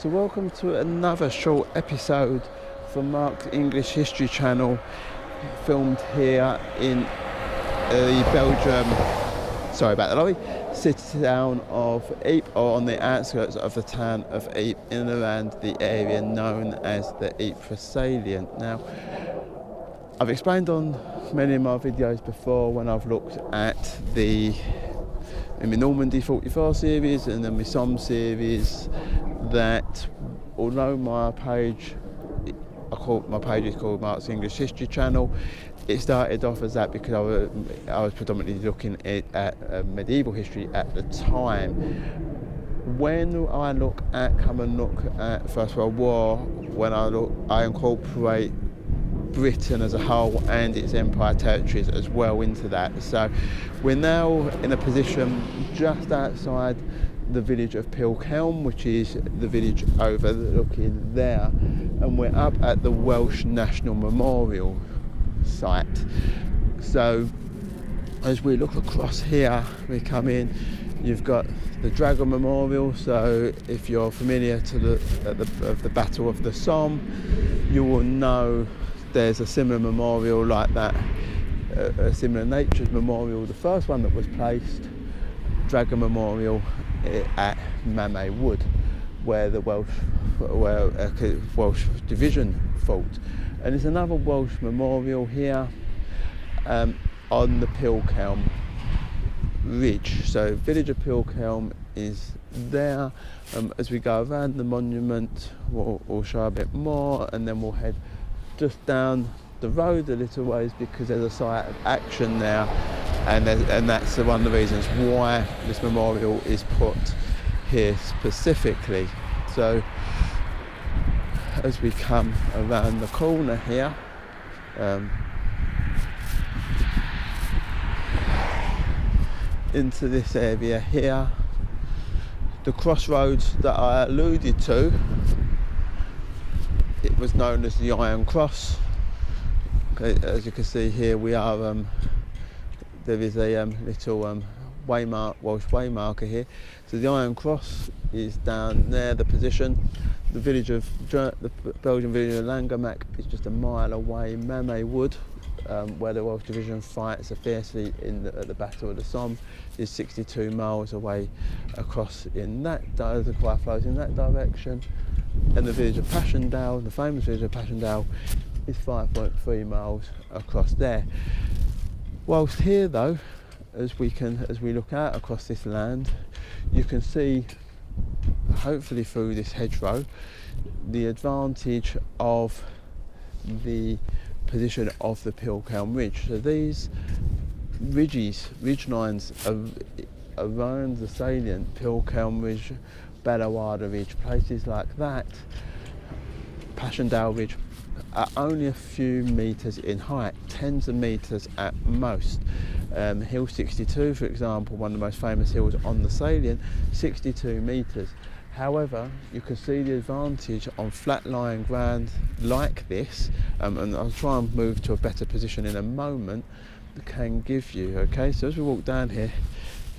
So welcome to another short episode from Mark's English History channel, filmed here in the Belgium, sorry about the lorry, city town of Ypres, or on the outskirts of the town of Ypres, in and around the area known as the Ypres Salient. Now, I've explained on many of my videos before when I've looked at the Normandy 44 series and then my Somme series, that although my page is called Mark's English History channel, it started off as that because I was predominantly looking at medieval history at the time. When I come and look at First World War, I incorporate Britain as a whole and its empire territories as well into that. So we're now in a position just outside the village of Pilckhem, which is the village overlooking there, and we're up at the Welsh National Memorial site. So as we look across here, we come in, you've got the Dragon Memorial. So if you're familiar of the Battle of the Somme, you will know there's a similar memorial like that, a similar nature's memorial. The first one that was placed, Dragon Memorial, at Ypres Wood, where the Welsh Division fought. And there's another Welsh memorial here on the Pilckhem Ridge. So village of Pilckhem is there. As we go around the monument, we'll show a bit more, and then we'll head just down the road a little ways because there's a site of action there, and that's one of the reasons why this memorial is put here specifically. So as we come around the corner here, into this area here, the crossroads that I alluded to, it was known as the Iron Cross. Okay, as you can see here, we are there is a little Welsh waymarker here. So the Iron Cross is down there, the position. The Belgian village of Langermak is just a mile away. Ypres Wood, where the Welsh Division fights so fiercely at the Battle of the Somme, is 62 miles away across in that, the Quay flows in that direction. And the village of Passchendaele, the famous village of Passchendaele, is 5.3 miles across there. Whilst here though, as we look out across this land, you can see, hopefully through this hedgerow, the advantage of the position of the Pilckhem Ridge. So these ridge lines around the salient, Pilckhem Ridge, Bellewaerde Ridge, places like that, Passchendaele Ridge, are only a few metres in height, tens of metres at most. Hill 62, for example, one of the most famous hills on the salient, 62 metres. However, you can see the advantage on flat-lying ground like this, and I'll try and move to a better position in a moment, can give you. Okay, so as we walk down here,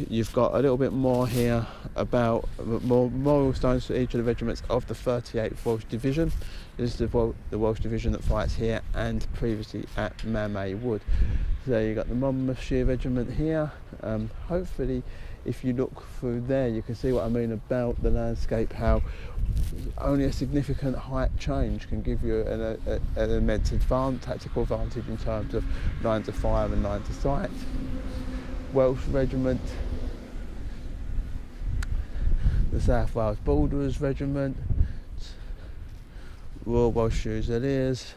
you've got a little bit more here about more memorial stones for each of the regiments of the 38th Welsh Division. This is the Welsh Division that fights here and previously at Ypres Wood. So you've got the Monmouthshire Regiment here. Hopefully, if you look through there, you can see what I mean about the landscape, how only a significant height change can give you an immense tactical advantage in terms of line to fire and line to sight. Welsh Regiment, the South Wales Borderers Regiment, Royal Welsh Fusiliers,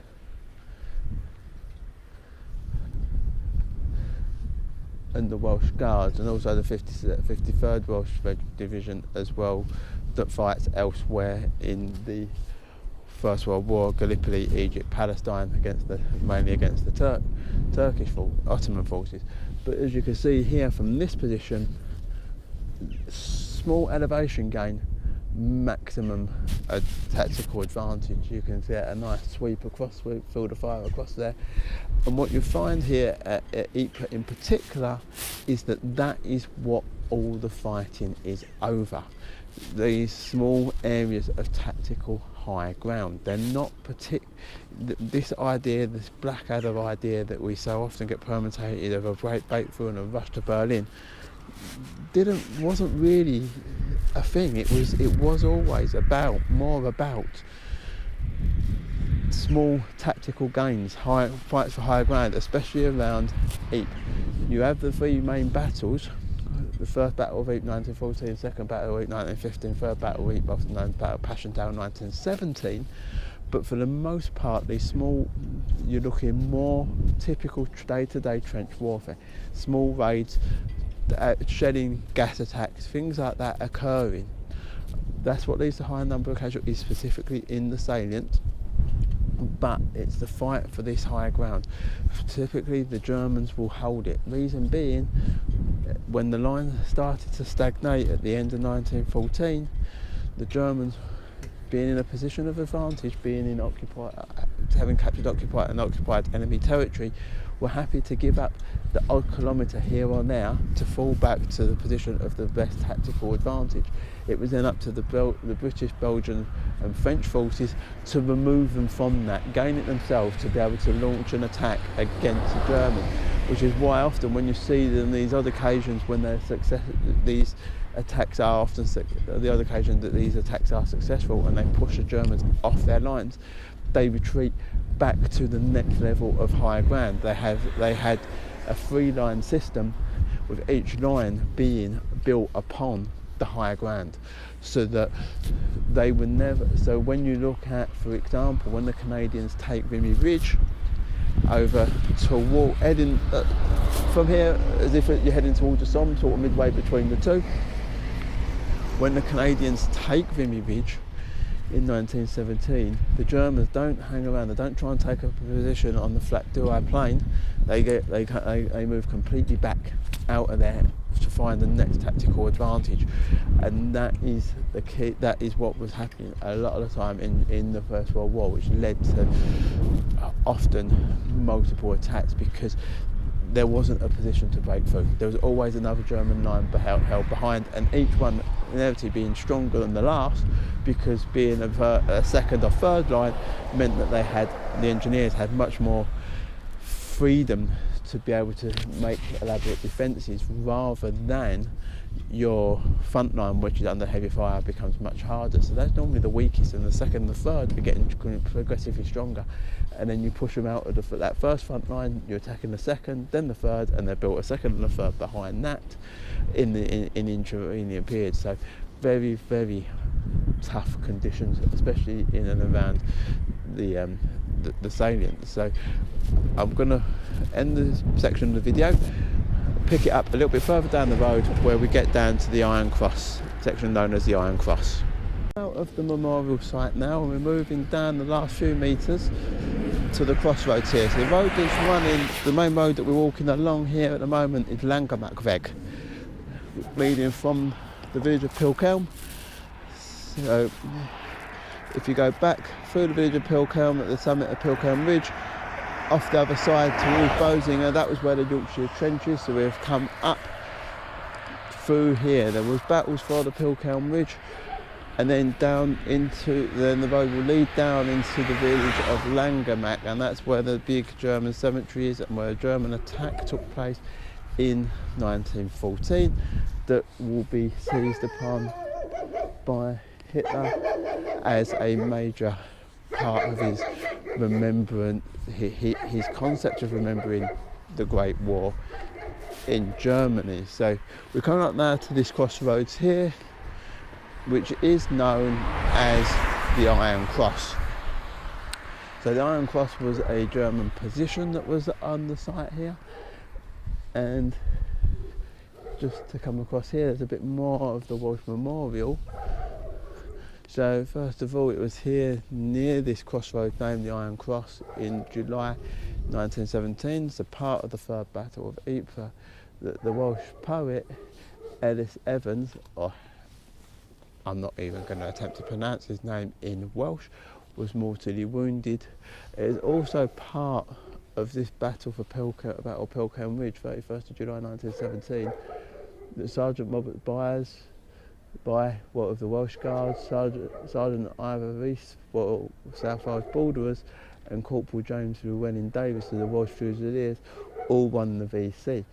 and the Welsh Guards, and also the 53rd Welsh Division as well, that fights elsewhere in the First World War, Gallipoli, Egypt, Palestine, mainly against the Ottoman forces. But as you can see here from this position, small elevation gain, maximum tactical advantage. You can get a nice sweep, field of fire across there. And what you find here at Ypres in particular is that is what all the fighting is over. These small areas of tactical high ground. They're not this idea, this Blackadder idea that we so often get permutated of a great breakthrough and a rush to Berlin, wasn't really a thing. It was always more about small tactical gains, fights for higher ground, especially around Ypres. You have the three main battles: the First Battle of Ypres 1914, Second Battle of Ypres 1915, Third Battle of Ypres, often known as Battle of Passchendaele 1917. But for the most part, these small, you're looking more typical day-to-day trench warfare, small raids, shelling, gas attacks, things like that occurring. That's what leads to a high number of casualties, specifically in the salient. But it's the fight for this high ground. Typically the Germans will hold it. Reason being, when the line started to stagnate at the end of 1914, the Germans, being in a position of advantage, having captured occupied enemy territory, were happy to give up the odd kilometre here or there to fall back to the position of the best tactical advantage. It was then up to the British, Belgian and French forces to remove them from that, gain it themselves to be able to launch an attack against the Germans, which is why often when you see them these odd occasions when they're these attacks are often the other occasion that these attacks are successful and they push the Germans off their lines, they retreat back to the next level of higher ground. They had a 3-line system with each line being built upon the higher ground, so that they were never. So when you look at, for example, when the Canadians take Ypres Ridge over toward heading from here, as if you're heading towards the Somme, sort of midway between the two. When the Canadians take Ypres Ridge in 1917, the Germans don't hang around. They don't try and take up a position on the flat Douai plain. They move completely back out of there to find the next tactical advantage, and that is the key. That is what was happening a lot of the time in the First World War, which led to often multiple attacks, because there wasn't a position to break through. There was always another German line held behind, and each one inevitably being stronger than the last, because being a second or third line meant that the engineers had much more freedom to be able to make elaborate defences, rather than your front line, which is under heavy fire, becomes much harder. So that's normally the weakest, and the second and the third are getting progressively stronger, and then you push them out of that first front line, you're attacking the second, then the third, and they're built a second and a third behind that in the intervening period. So very, very tough conditions, especially in and around the salient. So I'm going to end this section of the video, pick it up a little bit further down the road where we get down to the Iron Cross, section known as the Iron Cross. Out of the memorial site now, and we're moving down the last few metres to the crossroads here. So the road that's running, the main road that we're walking along here at the moment is Langemakveg, leading from the village of Pilckhem. So if you go back through the village of Pilckhem at the summit of Pilckhem Ridge, off the other side towards Bosinga, that was where the Yorkshire trenches. So we've come up through here. There was battles for the Pilckhem Ridge, and then the road will lead down into the village of Langemak, and that's where the big German cemetery is, and where a German attack took place in 1914 that will be seized upon by Hitler as a major part of his his concept of remembering the Great War in Germany. So we're coming up now to this crossroads here, which is known as the Iron Cross. So the Iron Cross was a German position that was on the site here, and just to come across here, there's a bit more of the Welsh Memorial. So first of all, it was here near this crossroad named the Iron Cross in July 1917. It's a part of the Third Battle of Ypres that the Welsh poet Ellis Evans, or I'm not even going to attempt to pronounce his name in Welsh, was mortally wounded. It is also part of this battle for Pilckhem Ridge, 31st of July 1917, that Sergeant Robert Byers, of the Welsh Guards, Sergeant Ivor Rees for South Wales Borderers, and Corporal James Llewellyn Davis of the Welsh Fusiliers all won the VC.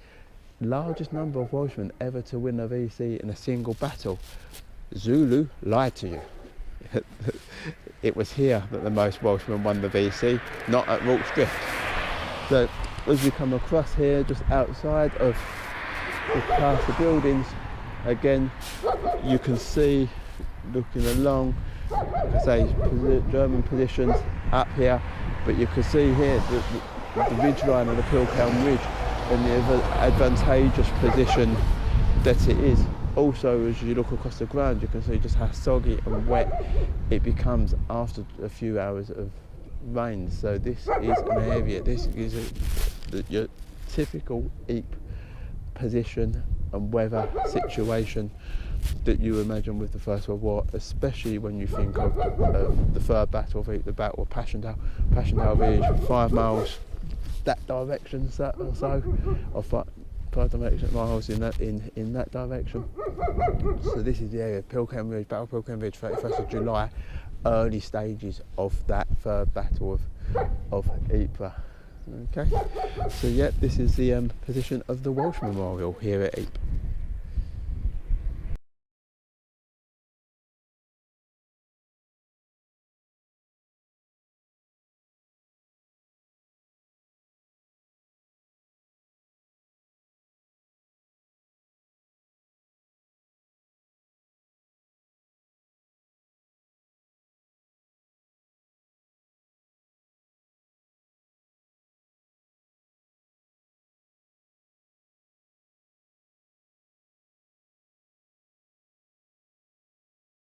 Largest number of Welshmen ever to win a VC in a single battle. Zulu lied to you. It was here that the most Welshmen won the VC, not at Rorke's Drift. So as we come across here, just outside of the castle buildings, again you can see, looking along, like I say, German positions up here, but you can see here the ridge line of the Pilckhem Ridge and the advantageous position that it is. Also, as you look across the ground, you can see just how soggy and wet it becomes after a few hours of rain. So this is an area, this is your typical Ypres position and weather situation that you imagine with the First World War, especially when you think of the third battle of Ypres, the Battle of Passchendaele. Passchendaele being 5 miles that direction or so, or 5 miles in that direction. So this is the area, Pilckhem Ridge, Battle of Pilckhem Ridge, 31st of July, early stages of that third battle of Ypres. Okay, so yeah, this is the position of the Welsh Memorial here at Ypres.